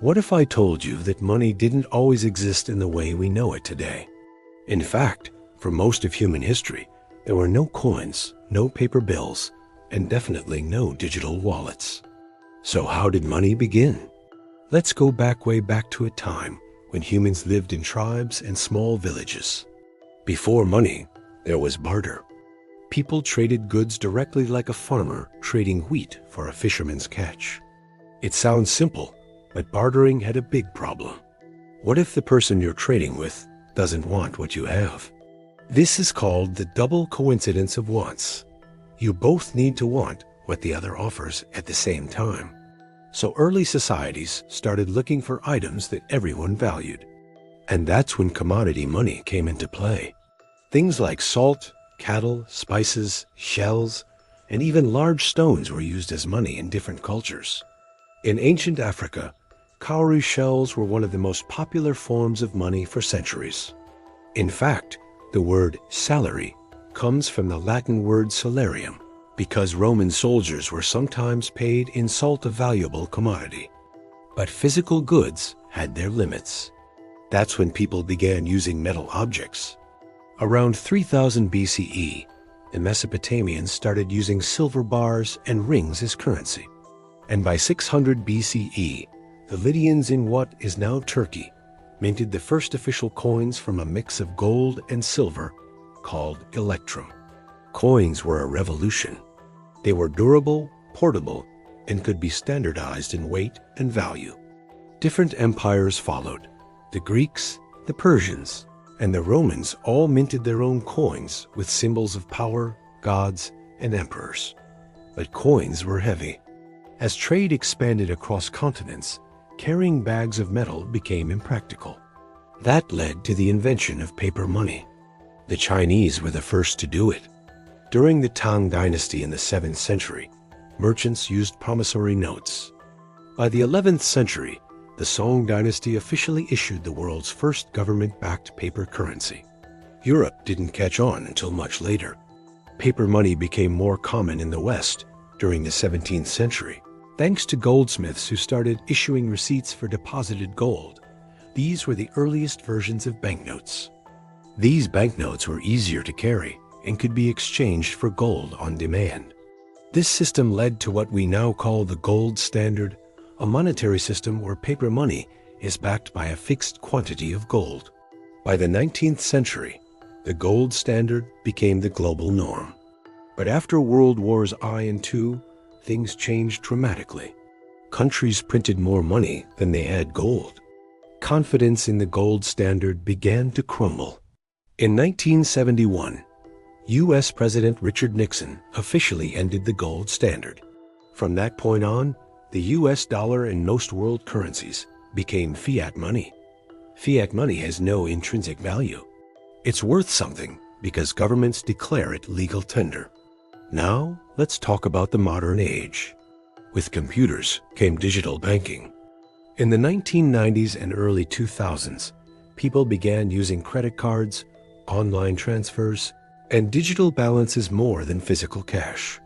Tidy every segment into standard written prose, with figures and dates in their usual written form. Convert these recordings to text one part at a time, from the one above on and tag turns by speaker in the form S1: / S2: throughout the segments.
S1: What if I told you that money didn't always exist in the way we know it today? In fact, for most of human history, there were no coins, no paper bills, and definitely no digital wallets. So how did money begin? Let's go way back to a time when humans lived in tribes and small villages. Before money, there was barter. People traded goods directly like a farmer trading wheat for a fisherman's catch. It sounds simple, but bartering had a big problem. What if the person you're trading with doesn't want what you have? This is called the double coincidence of wants. You both need to want what the other offers at the same time. So early societies started looking for items that everyone valued. And that's when commodity money came into play. Things like salt, cattle, spices, shells, and even large stones were used as money in different cultures. In ancient Africa, cowrie shells were one of the most popular forms of money for centuries. In fact, the word salary comes from the Latin word salarium, because Roman soldiers were sometimes paid in salt, a valuable commodity. But physical goods had their limits. That's when people began using metal objects. Around 3000 BCE, the Mesopotamians started using silver bars and rings as currency. And by 600 BCE, the Lydians in what is now Turkey minted the first official coins from a mix of gold and silver called electrum. Coins were a revolution. They were durable, portable, and could be standardized in weight and value. Different empires followed. The Greeks, the Persians, and the Romans all minted their own coins with symbols of power, gods, and emperors. But coins were heavy. As trade expanded across continents, carrying bags of metal became impractical. That led to the invention of paper money. The Chinese were the first to do it. During the Tang Dynasty in the 7th century, merchants used promissory notes. By the 11th century, the Song Dynasty officially issued the world's first government-backed paper currency. Europe didn't catch on until much later. Paper money became more common in the West during the 17th century, thanks to goldsmiths who started issuing receipts for deposited gold. These were the earliest versions of banknotes. These banknotes were easier to carry and could be exchanged for gold on demand. This system led to what we now call the gold standard, a monetary system where paper money is backed by a fixed quantity of gold. By the 19th century, the gold standard became the global norm. But after World Wars I and II, things changed dramatically. Countries printed more money than they had gold. Confidence in the gold standard began to crumble. In 1971, U.S. President Richard Nixon officially ended the gold standard. From that point on, the U.S. dollar and most world currencies became fiat money. Fiat money has no intrinsic value. It's worth something because governments declare it legal tender. Now, let's talk about the modern age. With computers came digital banking. In the 1990s and early 2000s, people began using credit cards, online transfers, and digital balances more than physical cash.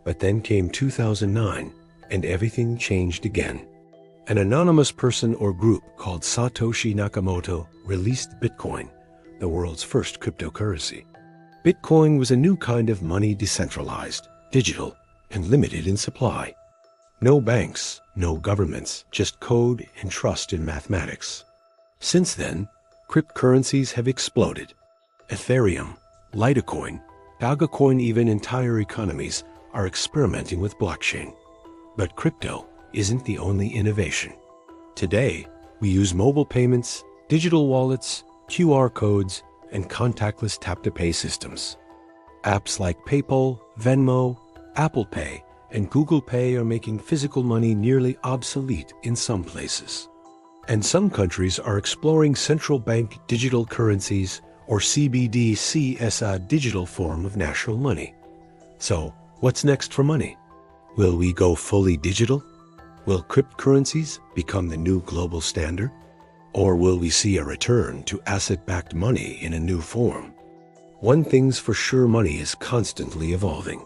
S1: But then came 2009, and everything changed again. An anonymous person or group called Satoshi Nakamoto released Bitcoin, the world's first cryptocurrency. Bitcoin was a new kind of money, decentralized, digital, and limited in supply. No banks, no governments, just code and trust in mathematics. Since then, cryptocurrencies have exploded. Ethereum, Litecoin, Dogecoin, even entire economies are experimenting with blockchain. But crypto isn't the only innovation. Today, we use mobile payments, digital wallets, QR codes, and contactless tap-to-pay systems. Apps like PayPal, Venmo, Apple Pay, and Google Pay are making physical money nearly obsolete in some places. And some countries are exploring central bank digital currencies, or CBDC, as a digital form of national money. So, what's next for money? Will we go fully digital? Will cryptocurrencies become the new global standard? Or will we see a return to asset-backed money in a new form? One thing's for sure, money is constantly evolving.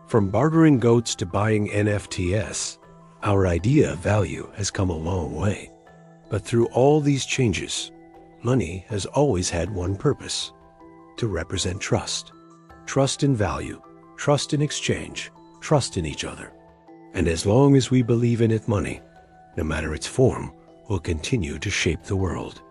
S1: From bartering goats to buying NFTs, our idea of value has come a long way. But through all these changes, money has always had one purpose: to represent trust. Trust in value, trust in exchange, trust in each other. And as long as we believe in it, money, no matter its form, will continue to shape the world.